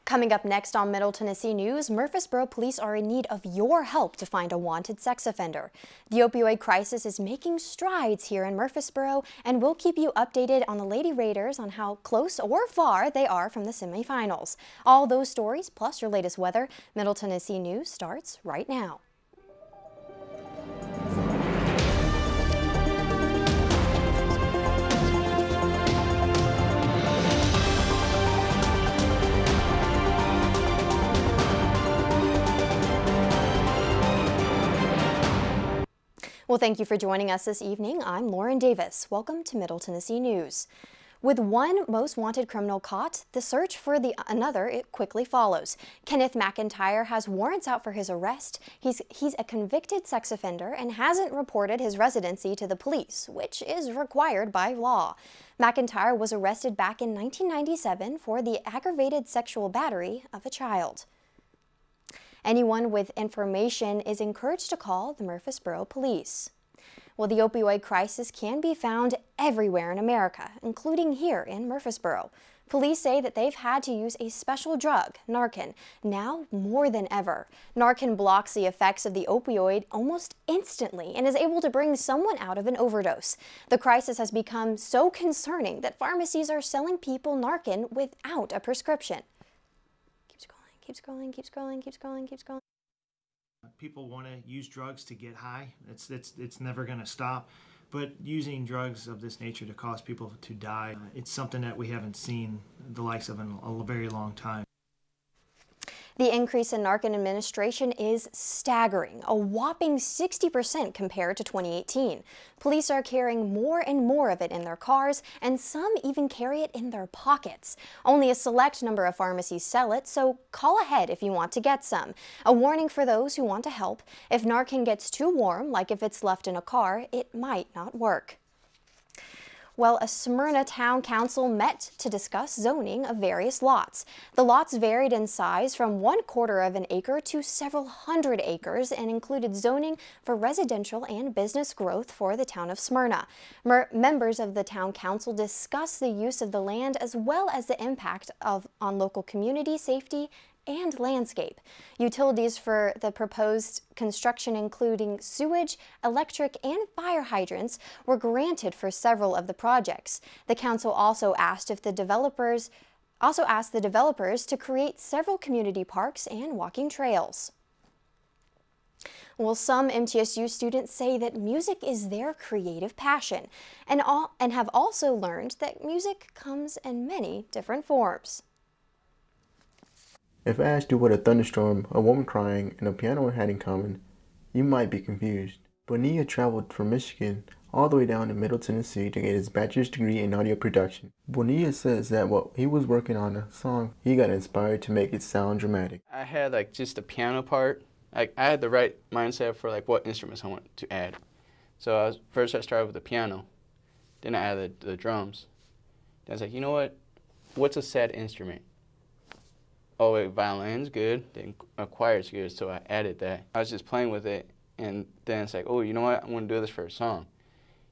Coming up next on Middle Tennessee News, Murfreesboro police are in need of your help to find a wanted sex offender. The opioid crisis is making strides here in Murfreesboro, and we'll keep you updated on the Lady Raiders on how close or far they are from the semifinals. All those stories, plus your latest weather, Middle Tennessee News starts right now. Well, thank you for joining us this evening. I'm Lauren Davis. Welcome to Middle Tennessee News. With one most wanted criminal caught, the search for another quickly follows. Kenneth McIntyre has warrants out for his arrest. He's a convicted sex offender and hasn't reported his residency to the police, which is required by law. McIntyre was arrested back in 1997 for the aggravated sexual battery of a child. Anyone with information is encouraged to call the Murfreesboro Police. Well, the opioid crisis can be found everywhere in America, including here in Murfreesboro. Police say that they've had to use a special drug, Narcan, now more than ever. Narcan blocks the effects of the opioid almost instantly and is able to bring someone out of an overdose. The crisis has become so concerning that pharmacies are selling people Narcan without a prescription. Keep scrolling, keep scrolling, keep scrolling, keep scrolling. People want to use drugs to get high. It's never going to stop. But using drugs of this nature to cause people to die, it's something that we haven't seen the likes of in a very long time. The increase in Narcan administration is staggering, a whopping 60% compared to 2018. Police are carrying more and more of it in their cars, and some even carry it in their pockets. Only a select number of pharmacies sell it, so call ahead if you want to get some. A warning for those who want to help: if Narcan gets too warm, like if it's left in a car, it might not work. Well, a Smyrna Town Council met to discuss zoning of various lots. The lots varied in size from 1/4 of an acre to several hundred acres and included zoning for residential and business growth for the town of Smyrna. Members of the Town Council discussed the use of the land as well as the impact on local community safety and landscape. Utilities for the proposed construction, including sewage, electric, and fire hydrants, were granted for several of the projects. The council also asked the developers to create several community parks and walking trails. Well, some MTSU students say that music is their creative passion and have also learned that music comes in many different forms. If I asked you what a thunderstorm, a woman crying, and a piano had in common, you might be confused. Bonilla traveled from Michigan all the way down to Middle Tennessee to get his bachelor's degree in audio production. Bonilla says that while he was working on a song, he got inspired to make it sound dramatic. I had just the piano part. I had the right mindset for what instruments I want to add. So first I started with the piano, then I added the drums. Then I was like, you know what? What's a sad instrument? Oh, wait, violin's good, then a choir's good, so I added that. I was just playing with it, and then it's like, oh, you know what, I want to do this for a song.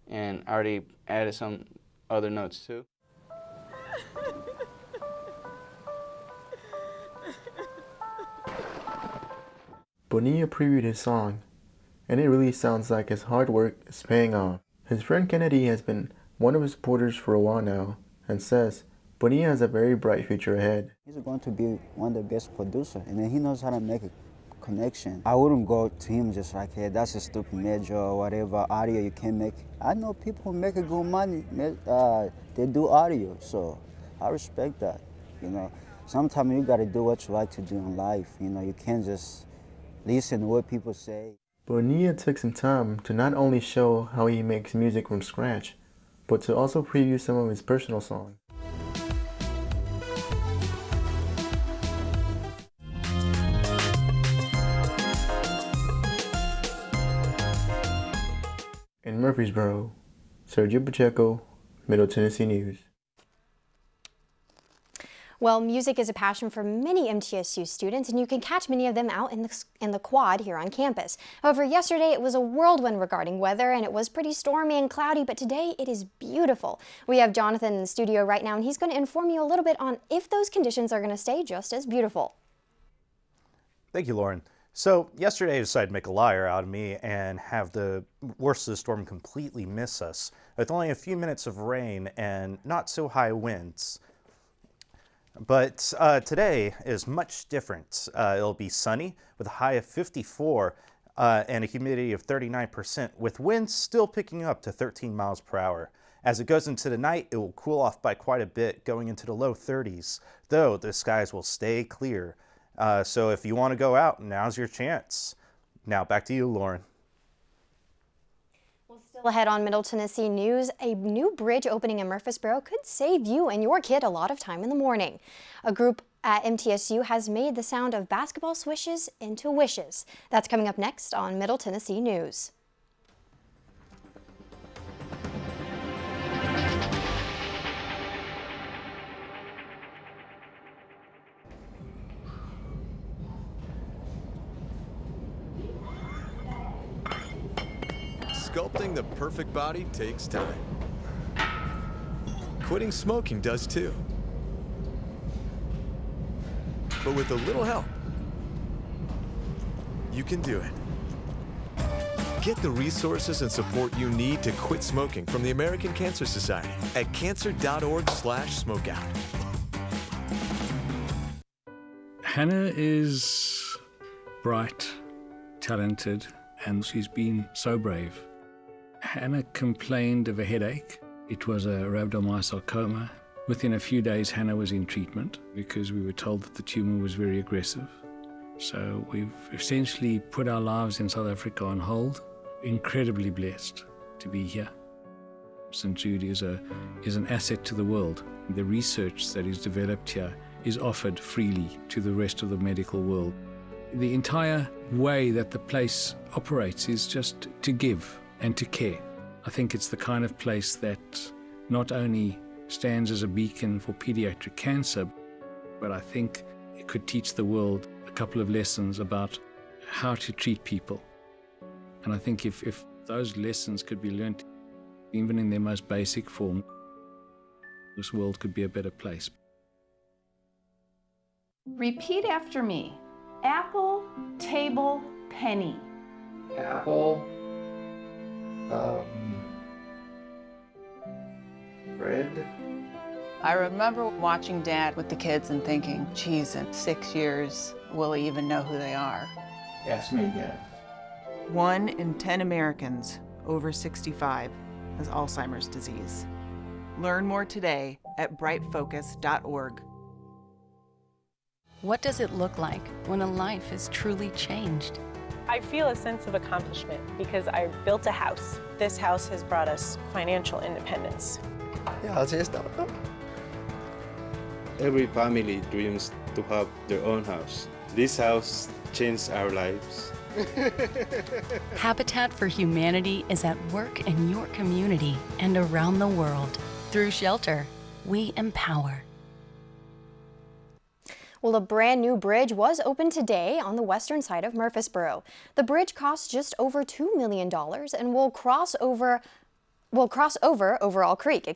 And I already added some other notes too. Bonilla previewed his song, and it really sounds like his hard work is paying off. His friend Kennedy has been one of his supporters for a while now, and says Bonilla has a very bright future ahead. He's going to be one of the best producers, and then he knows how to make a connection. I wouldn't go to him just like, hey, that's a stupid major or whatever audio you can make. I know people who make a good money, they do audio, so I respect that, Sometimes you got to do what you like to do in life, you can't just listen to what people say. Bonilla took some time to not only show how he makes music from scratch, but to also preview some of his personal songs. In Murfreesboro, Sergio Pacheco, Middle Tennessee News. Well, music is a passion for many MTSU students, and you can catch many of them out in the quad here on campus. However, yesterday it was a whirlwind regarding weather, and it was pretty stormy and cloudy, but today it is beautiful. We have Jonathan in the studio right now, and he's going to inform you a little bit on if those conditions are going to stay just as beautiful. Thank you, Lauren. So yesterday I decided to make a liar out of me and have the worst of the storm completely miss us, with only a few minutes of rain and not so high winds. But today is much different. It'll be sunny with a high of 54 and a humidity of 39%, with winds still picking up to 13 miles per hour. As it goes into the night, it will cool off by quite a bit, going into the low 30s, though the skies will stay clear. So if you want to go out, now's your chance. Now back to you, Lauren. Still ahead on Middle Tennessee News, a new bridge opening in Murfreesboro could save you and your kid a lot of time in the morning. A group at MTSU has made the sound of basketball swishes into wishes. That's coming up next on Middle Tennessee News. Sculpting the perfect body takes time. Quitting smoking does too. But with a little help, you can do it. Get the resources and support you need to quit smoking from the American Cancer Society at cancer.org/smokeout. Hannah is bright, talented, and she's been so brave. Hannah complained of a headache. It was a rhabdomyosarcoma. Within a few days, Hannah was in treatment because we were told that the tumor was very aggressive. So we've essentially put our lives in South Africa on hold. Incredibly blessed to be here. St. Jude is an asset to the world. The research that is developed here is offered freely to the rest of the medical world. The entire way that the place operates is just to give and to care. I think it's the kind of place that not only stands as a beacon for pediatric cancer, but I think it could teach the world a couple of lessons about how to treat people. And I think if those lessons could be learned, even in their most basic form, this world could be a better place. Repeat after me. Apple, table, penny. Apple, bread. I remember watching Dad with the kids and thinking, geez, in 6 years, will he even know who they are? Ask me again. 1 in 10 Americans over 65 has Alzheimer's disease. Learn more today at brightfocus.org. What does it look like when a life is truly changed? I feel a sense of accomplishment because I built a house. This house has brought us financial independence. Yeah, I'll just stop. Every family dreams to have their own house. This house changed our lives. Habitat for Humanity is at work in your community and around the world. Through shelter, we empower. Well, a brand new bridge was opened today on the western side of Murfreesboro. The bridge costs just over $2 million and will cross over Overall Creek,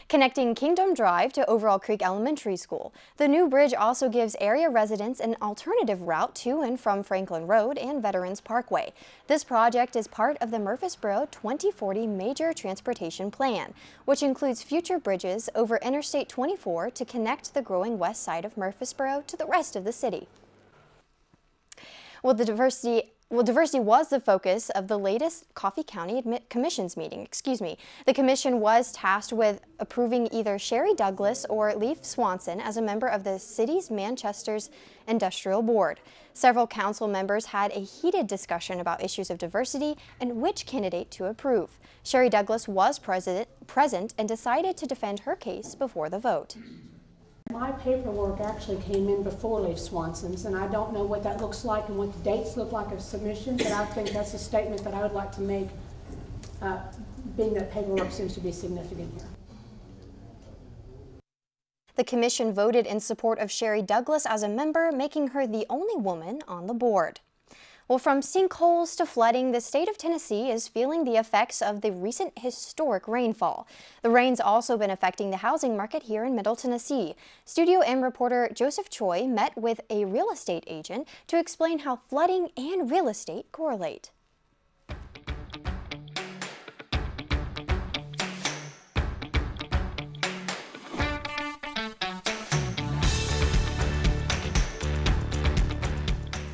connecting Kingdom Drive to Overall Creek Elementary School. The new bridge also gives area residents an alternative route to and from Franklin Road and Veterans Parkway. This project is part of the Murfreesboro 2040 Major Transportation Plan, which includes future bridges over Interstate 24 to connect the growing west side of Murfreesboro to the rest of the city. Well, diversity was the focus of the latest Coffee County Commission's meeting. The commission was tasked with approving either Sherry Douglas or Leif Swanson as a member of the city's Manchester's Industrial Board. Several council members had a heated discussion about issues of diversity and which candidate to approve. Sherry Douglas was present and decided to defend her case before the vote. My paperwork actually came in before Leif Swanson's, and I don't know what that looks like and what the dates look like of submission, but I think that's a statement that I would like to make, being that paperwork seems to be significant here. The commission voted in support of Sherry Douglas as a member, making her the only woman on the board. Well, from sinkholes to flooding, the state of Tennessee is feeling the effects of the recent historic rainfall. The rain's also been affecting the housing market here in Middle Tennessee. Studio M reporter Joseph Choi met with a real estate agent to explain how flooding and real estate correlate.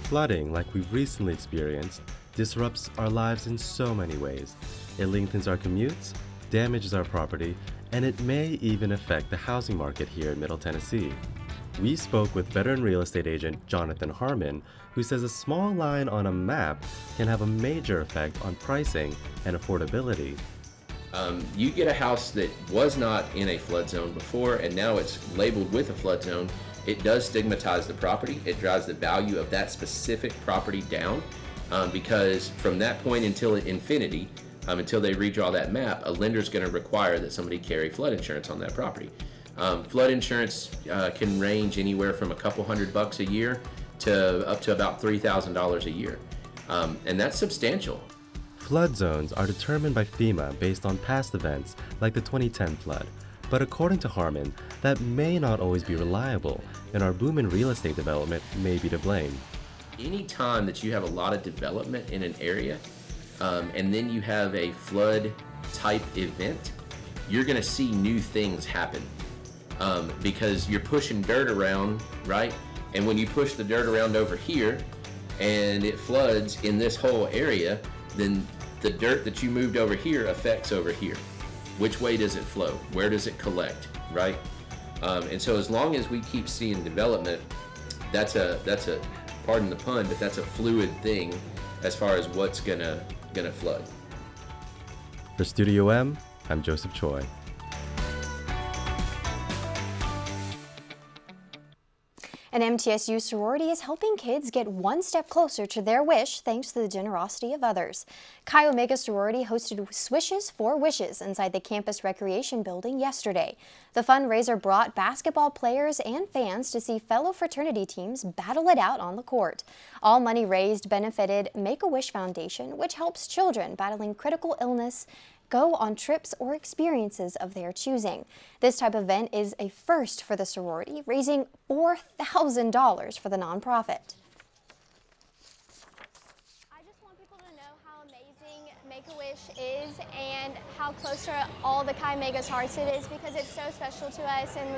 Flooding, like we've recently experienced, disrupts our lives in so many ways. It lengthens our commutes, damages our property, and it may even affect the housing market here in Middle Tennessee. We spoke with veteran real estate agent Jonathan Harmon, who says a small line on a map can have a major effect on pricing and affordability. You get a house that was not in a flood zone before, and now it's labeled with a flood zone. It does stigmatize the property. It drives the value of that specific property down because from that point until infinity, until they redraw that map, a lender's going to require that somebody carry flood insurance on that property. Flood insurance can range anywhere from a couple $100 a year to up to about $3,000 a year, and that's substantial. Flood zones are determined by FEMA based on past events like the 2010 flood. But according to Harmon, that may not always be reliable, and our boom in real estate development may be to blame. Any time that you have a lot of development in an area, and then you have a flood type event, you're gonna see new things happen. Because you're pushing dirt around, right? And when you push the dirt around over here, and it floods in this whole area, then the dirt that you moved over here affects over here. Which way does it flow? Where does it collect, right? And so as long as we keep seeing development, that's a pardon the pun, but that's a fluid thing as far as what's gonna flood. For Studio M, I'm Joseph Choi. An MTSU sorority is helping kids get one step closer to their wish thanks to the generosity of others. Chi Omega sorority hosted Swishes for Wishes inside the campus recreation building yesterday. The fundraiser brought basketball players and fans to see fellow fraternity teams battle it out on the court. All money raised benefited Make-A-Wish Foundation, which helps children battling critical illness go on trips or experiences of their choosing. This type of event is a first for the sorority, raising $4,000 for the nonprofit. I just want people to know how amazing Make-A-Wish is and how close to all the Chi Omega's hearts it is, because it's so special to us, and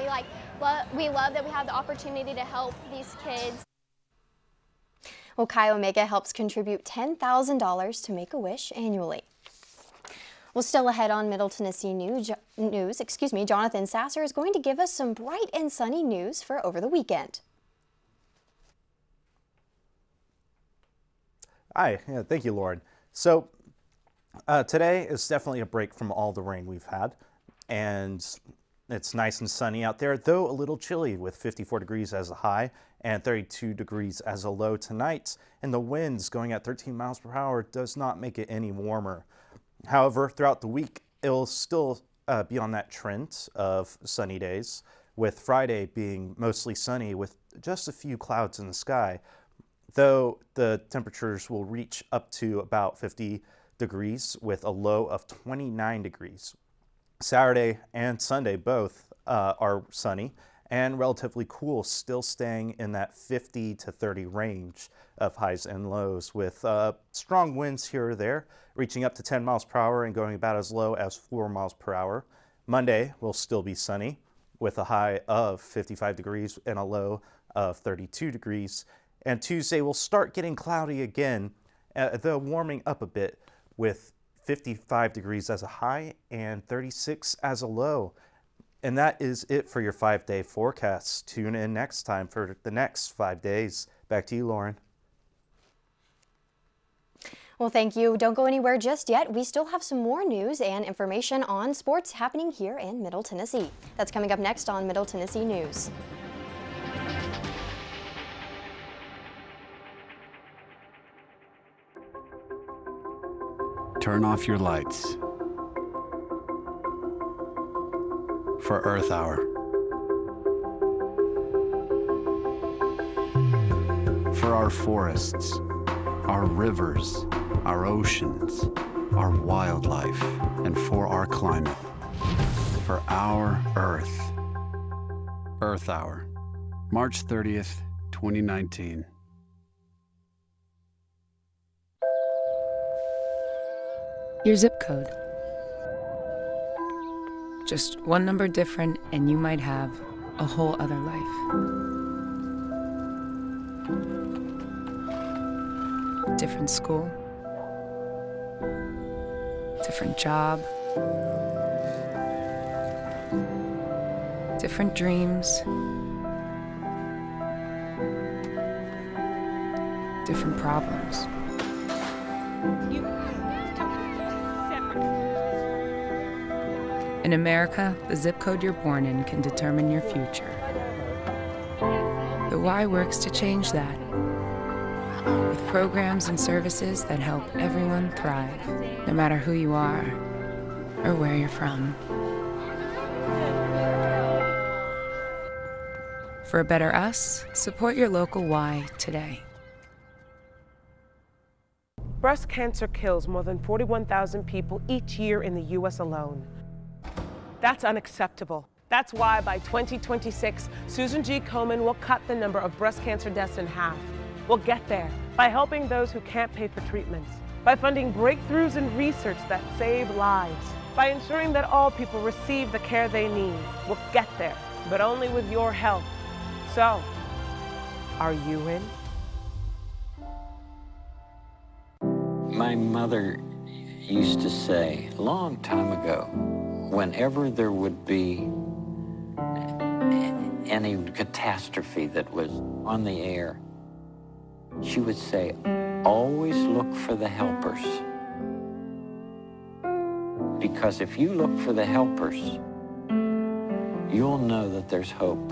we love that we have the opportunity to help these kids. Well, Chi Omega helps contribute $10,000 to Make-A-Wish annually. Well, still ahead on Middle Tennessee news, Jonathan Sasser is going to give us some bright and sunny news for over the weekend. Hi, yeah, thank you, Lauren. So today is definitely a break from all the rain we've had, and it's nice and sunny out there, though a little chilly with 54 degrees as a high and 32 degrees as a low tonight, and the winds going at 13 miles per hour does not make it any warmer. However, throughout the week, it'll still be on that trend of sunny days, with Friday being mostly sunny with just a few clouds in the sky, though the temperatures will reach up to about 50 degrees with a low of 29 degrees. Saturday and Sunday both are sunny and relatively cool, still staying in that 50 to 30 range of highs and lows, with strong winds here or there, reaching up to 10 miles per hour and going about as low as 4 miles per hour. Monday will still be sunny, with a high of 55 degrees and a low of 32 degrees. And Tuesday will start getting cloudy again, though warming up a bit, with 55 degrees as a high and 36 as a low. And that is it for your 5-day forecast. Tune in next time for the next 5 days. Back to you, Lauren. Well, thank you. Don't go anywhere just yet. We still have some more news and information on sports happening here in Middle Tennessee. That's coming up next on Middle Tennessee News. Turn off your lights for Earth Hour. For our forests, our rivers, our oceans, our wildlife, and for our climate. For our Earth. Earth Hour, March 30th, 2019. Your zip code. Just one number different, and you might have a whole other life. Different school, different job, different dreams, different problems. In America, the zip code you're born in can determine your future. The Y works to change that, with programs and services that help everyone thrive, no matter who you are or where you're from. For a better us, support your local Y today. Breast cancer kills more than 41,000 people each year in the U.S. alone. That's unacceptable. That's why by 2026, Susan G. Komen will cut the number of breast cancer deaths in half. We'll get there by helping those who can't pay for treatments, by funding breakthroughs in research that save lives, by ensuring that all people receive the care they need. We'll get there, but only with your help. So, are you in? My mother used to say a long time ago, whenever there would be any catastrophe that was on the air, she would say, always look for the helpers. Because if you look for the helpers, you'll know that there's hope.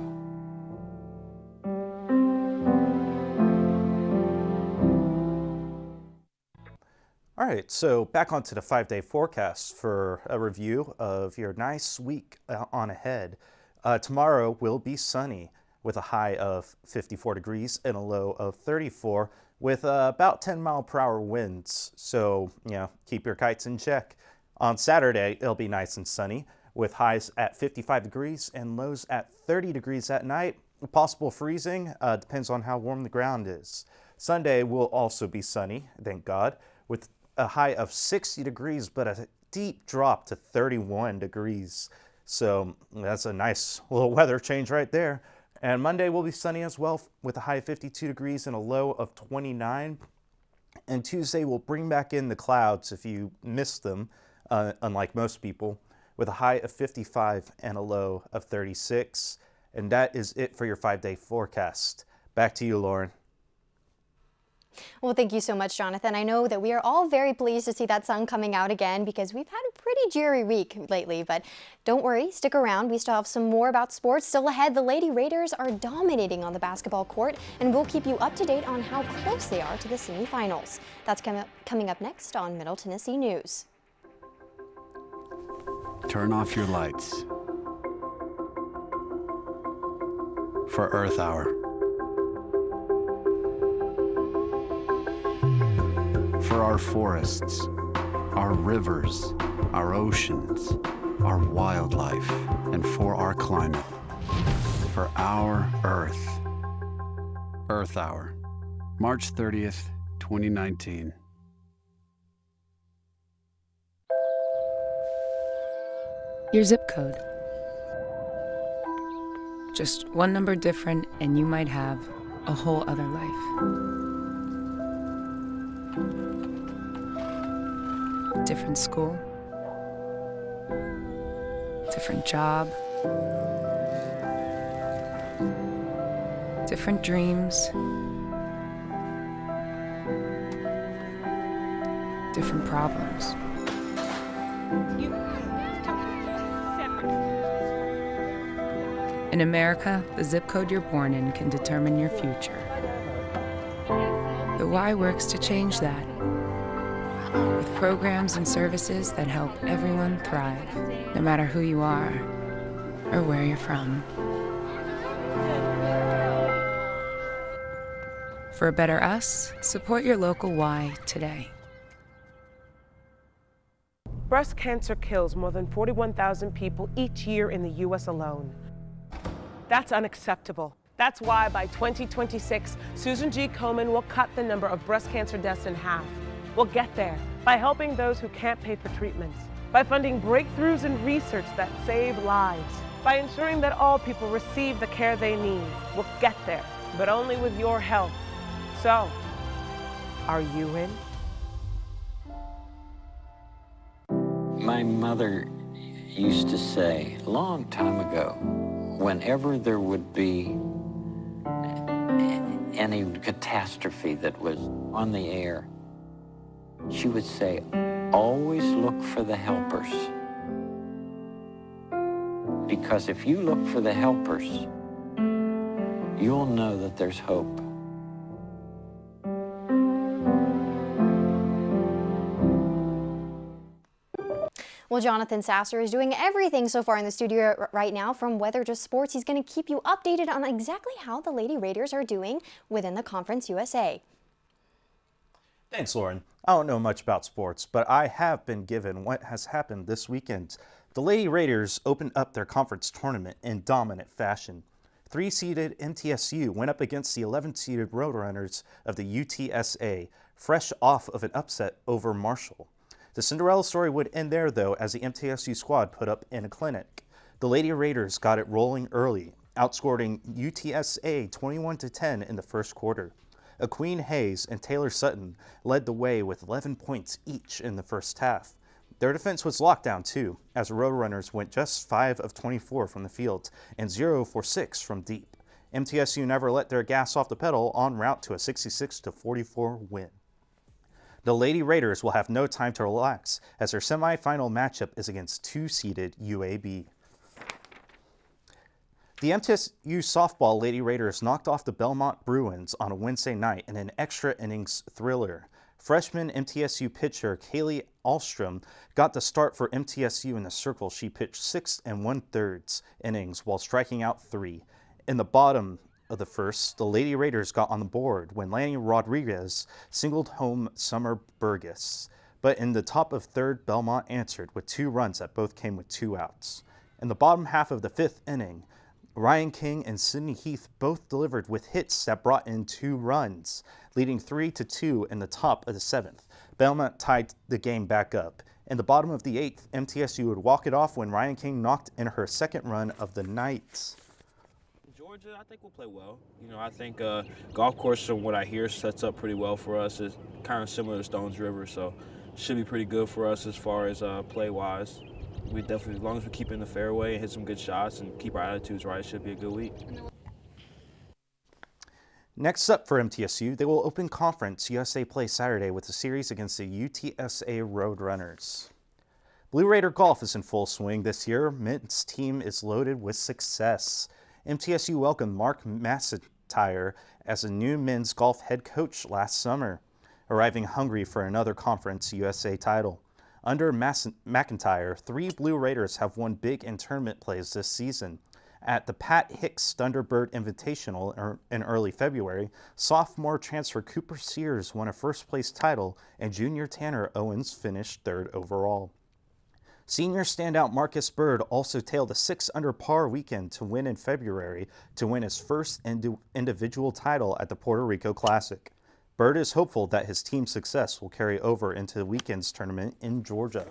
All right, so back onto the 5-day forecast for a review of your nice week on ahead. Tomorrow will be sunny with a high of 54 degrees and a low of 34 with about 10-mile-per-hour winds. So, keep your kites in check. On Saturday, it'll be nice and sunny with highs at 55 degrees and lows at 30 degrees at night. Possible freezing depends on how warm the ground is. Sunday will also be sunny, thank God, with a high of 60 degrees, but a deep drop to 31 degrees. So that's a nice little weather change right there. And Monday will be sunny as well with a high of 52 degrees and a low of 29. And Tuesday will bring back in the clouds if you missed them, unlike most people, with a high of 55 and a low of 36. And that is it for your 5-day forecast. Back to you, Lauren. Well, thank you so much, Jonathan. I know that we are all very pleased to see that sun coming out again because we've had a pretty dreary week lately, but don't worry, stick around. We still have some more about sports still ahead. The Lady Raiders are dominating on the basketball court, and we'll keep you up to date on how close they are to the semifinals. That's coming up next on Middle Tennessee News. Turn off your lights. For Earth Hour. For our forests, our rivers, our oceans, our wildlife, and for our climate. For our Earth. Earth Hour, March 30th, 2019. Your zip code. Just one number different, and you might have a whole other life. Different school, different job, different dreams, different problems. In America, the zip code you're born in can determine your future. The Y works to change that, with programs and services that help everyone thrive, no matter who you are or where you're from. For a better us, support your local Y today. Breast cancer kills more than 41,000 people each year in the U.S. alone. That's unacceptable. That's why by 2026, Susan G. Komen will cut the number of breast cancer deaths in half. We'll get there by helping those who can't pay for treatments, by funding breakthroughs in research that save lives, by ensuring that all people receive the care they need. We'll get there, but only with your help. So, are you in? My mother used to say a long time ago, whenever there would be any catastrophe that was on the air, she would say, always look for the helpers. Because if you look for the helpers, you'll know that there's hope. Well, Jonathan Sasser is doing everything so far in the studio right now, from weather to sports. He's going to keep you updated on exactly how the Lady Raiders are doing within the Conference USA. Thanks, Lauren. I don't know much about sports, but I have been given what has happened this weekend. The Lady Raiders opened up their conference tournament in dominant fashion. 3-seeded MTSU went up against the 11-seeded Roadrunners of the UTSA, fresh off of an upset over Marshall. The Cinderella story would end there, though, as the MTSU squad put up in a clinic. The Lady Raiders got it rolling early, outscoring UTSA 21-10 in the first quarter. Aqueen Hayes and Taylor Sutton led the way with 11 points each in the first half. Their defense was locked down, too, as Roadrunners went just 5 of 24 from the field and 0 for 6 from deep. MTSU never let their gas off the pedal en route to a 66-44 win. The Lady Raiders will have no time to relax, as their semifinal matchup is against 2-seeded UAB. The MTSU softball Lady Raiders knocked off the Belmont Bruins on a Wednesday night in an extra innings thriller. Freshman MTSU pitcher Kaylee Ahlstrom got the start for MTSU in the circle. She pitched 6 1/3 innings while striking out 3. In the bottom of the first, the Lady Raiders got on the board when Lanny Rodriguez singled home Summer Burgess. But in the top of third, Belmont answered with 2 runs that both came with 2 outs. In the bottom half of the 5th inning, Ryan King and Sydney Heath both delivered with hits that brought in 2 runs, leading 3-2 in the top of the 7th. Belmont tied the game back up. In the bottom of the 8th, MTSU would walk it off when Ryan King knocked in her 2nd run of the night. Georgia, I think we'll play well. You know, I think golf course, from what I hear, sets up pretty well for us. It's kind of similar to Stones River, so should be pretty good for us as far as play-wise. We definitely, as long as we keep in the fairway and hit some good shots and keep our attitudes right, it should be a good week. Next up for MTSU, they will open Conference USA play Saturday with a series against the UTSA Roadrunners. Blue Raider golf is in full swing this year. Men's team is loaded with success. MTSU welcomed Mark McIntyre as a new men's golf head coach last summer, arriving hungry for another Conference USA title. Under McIntyre, 3 Blue Raiders have won big in tournament plays this season. At the Pat Hicks Thunderbird Invitational in early February, sophomore transfer Cooper Sears won a first-place title, and junior Tanner Owens finished 3rd overall. Senior standout Marcus Bird also tailed a 6-under-par weekend to win in February to win his first individual title at the Puerto Rico Classic. Bird is hopeful that his team's success will carry over into the weekend's tournament in Georgia.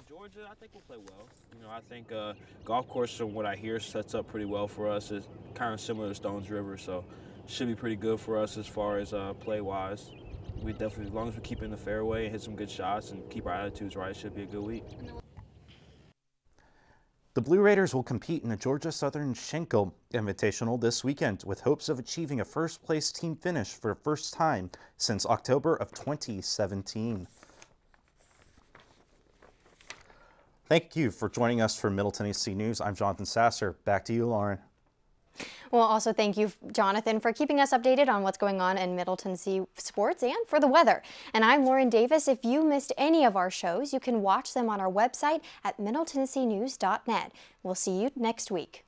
Georgia, I think we'll play well. You know, I think golf course, from what I hear, sets up pretty well for us. It's kind of similar to Stones River, so should be pretty good for us as far as play-wise. We definitely, as long as we keep in the fairway and hit some good shots and keep our attitudes right, it should be a good week. The Blue Raiders will compete in the Georgia Southern Schenkel Invitational this weekend with hopes of achieving a first-place team finish for the first time since October of 2017. Thank you for joining us for Middle Tennessee News. I'm Jonathan Sasser. Back to you, Lauren. Well, also thank you, Jonathan, for keeping us updated on what's going on in Middle Tennessee sports and for the weather. And I'm Lauren Davis. If you missed any of our shows, you can watch them on our website at middletennesseenews.net. We'll see you next week.